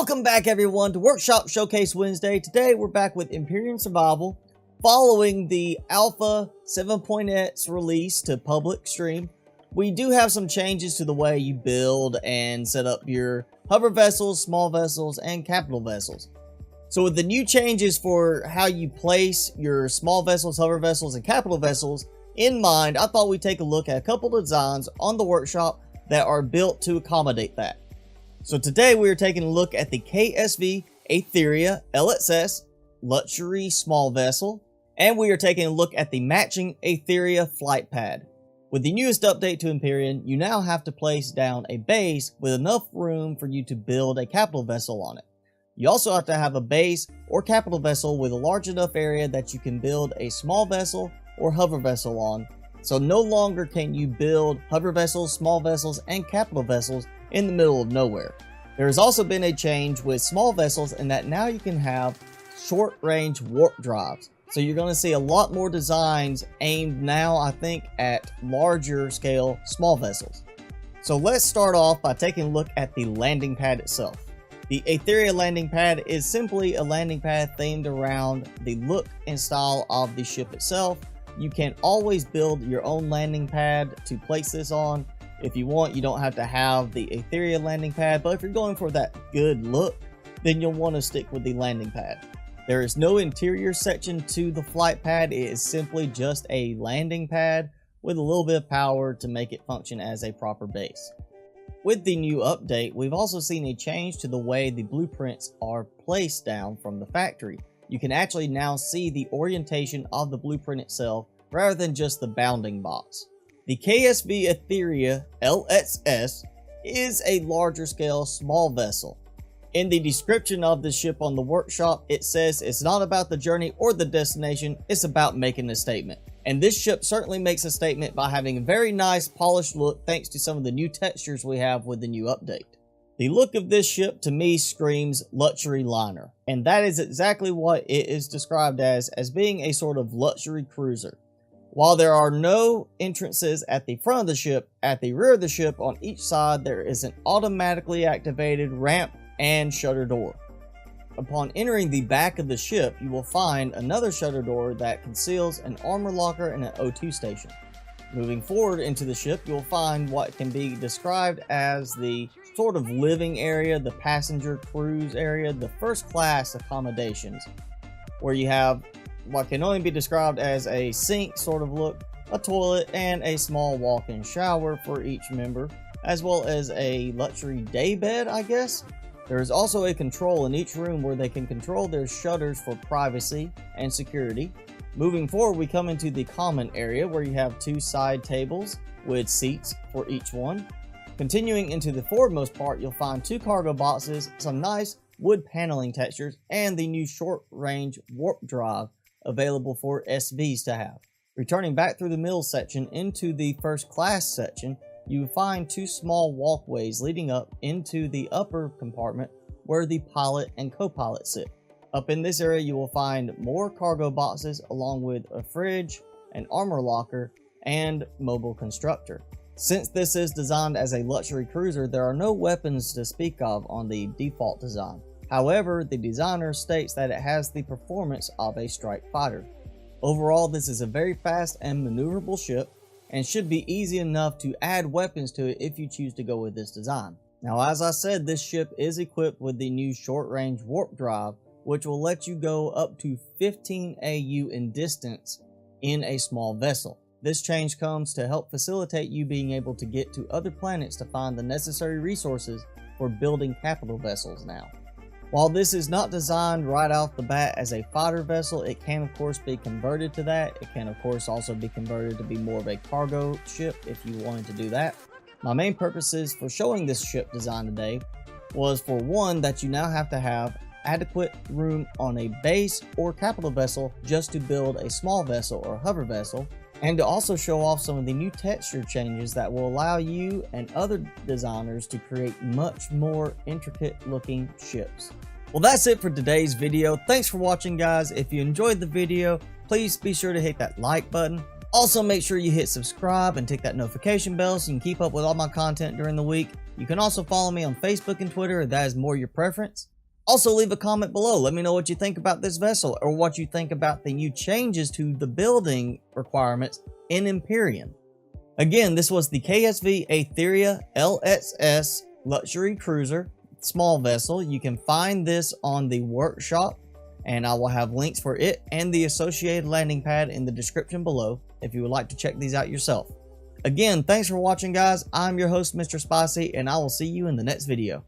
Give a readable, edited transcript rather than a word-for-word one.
Welcome back everyone to Workshop Showcase Wednesday. Today we're back with Empyrion Survival. Following the Alpha 7.x release to public stream, we do have some changes to the way you build and set up your hover vessels, small vessels, and capital vessels. So with the new changes for how you place your small vessels, hover vessels, and capital vessels in mind, I thought we'd take a look at a couple of designs on the workshop that are built to accommodate that. So today we are taking a look at the KSV Aetheria LXS luxury small vessel, and we are taking a look at the matching Aetheria flight pad. With the newest update to Empyrion, you now have to place down a base with enough room for you to build a capital vessel on it. You also have to have a base or capital vessel with a large enough area that you can build a small vessel or hover vessel on. So no longer can you build hover vessels, small vessels, and capital vessels in the middle of nowhere. There has also been a change with small vessels in that now you can have short range warp drives. So you're going to see a lot more designs aimed now, I think, at larger scale small vessels. So let's start off by taking a look at the landing pad itself. The Aetheria landing pad is simply a landing pad themed around the look and style of the ship itself. You can always build your own landing pad to place this on. If you want, you don't have to have the Aetheria landing pad, but if you're going for that good look, then you'll want to stick with the landing pad. There is no interior section to the flight pad. It is simply just a landing pad with a little bit of power to make it function as a proper base. With the new update, we've also seen a change to the way the blueprints are placed down from the factory. You can actually now see the orientation of the blueprint itself rather than just the bounding box. The KSV Aetheria LXS is a larger scale small vessel. In the description of the ship on the workshop, it says it's not about the journey or the destination, it's about making a statement. And this ship certainly makes a statement by having a very nice polished look thanks to some of the new textures we have with the new update. The look of this ship to me screams luxury liner, and that is exactly what it is described as being a sort of luxury cruiser. While there are no entrances at the front of the ship, at the rear of the ship on each side there is an automatically activated ramp and shutter door. Upon entering the back of the ship, you will find another shutter door that conceals an armor locker and an O2 station. Moving forward into the ship, you will find what can be described as the sort of living area, the passenger cruise area, the first class accommodations, where you have what can only be described as a sink sort of look, a toilet, and a small walk-in shower for each member, as well as a luxury day bed, I guess. There is also a control in each room where they can control their shutters for privacy and security. Moving forward, we come into the common area where you have two side tables with seats for each one. Continuing into the forwardmost part, you'll find two cargo boxes, some nice wood paneling textures, and the new short-range warp drive available for SVs to have. Returning back through the middle section into the first class section, you find two small walkways leading up into the upper compartment where the pilot and co-pilot sit. Up in this area you will find more cargo boxes along with a fridge, an armor locker, and mobile constructor. Since this is designed as a luxury cruiser, there are no weapons to speak of on the default design. However, the designer states that it has the performance of a strike fighter. Overall, this is a very fast and maneuverable ship and should be easy enough to add weapons to it if you choose to go with this design. Now, as I said, this ship is equipped with the new short-range warp drive, which will let you go up to 15 AU in distance in a small vessel. This change comes to help facilitate you being able to get to other planets to find the necessary resources for building capital vessels now. While this is not designed right off the bat as a fighter vessel, it can of course be converted to that. It can of course also be converted to be more of a cargo ship if you wanted to do that. My main purposes for showing this ship design today was for one, that you now have to have adequate room on a base or capital vessel just to build a small vessel or hover vessel, and to also show off some of the new texture changes that will allow you and other designers to create much more intricate looking ships. Well, that's it for today's video. Thanks for watching, guys. If you enjoyed the video, please be sure to hit that like button. Also, make sure you hit subscribe and tick that notification bell so you can keep up with all my content during the week. You can also follow me on Facebook and Twitter if that is more your preference. Also, leave a comment below. Let me know what you think about this vessel or what you think about the new changes to the building requirements in Empyrion. Again, this was the KSV Aetheria LXS luxury cruiser, small vessel. You can find this on the workshop, and I will have links for it and the associated landing pad in the description below if you would like to check these out yourself. Again, thanks for watching, guys. I'm your host, Mr. Spicy, and I will see you in the next video.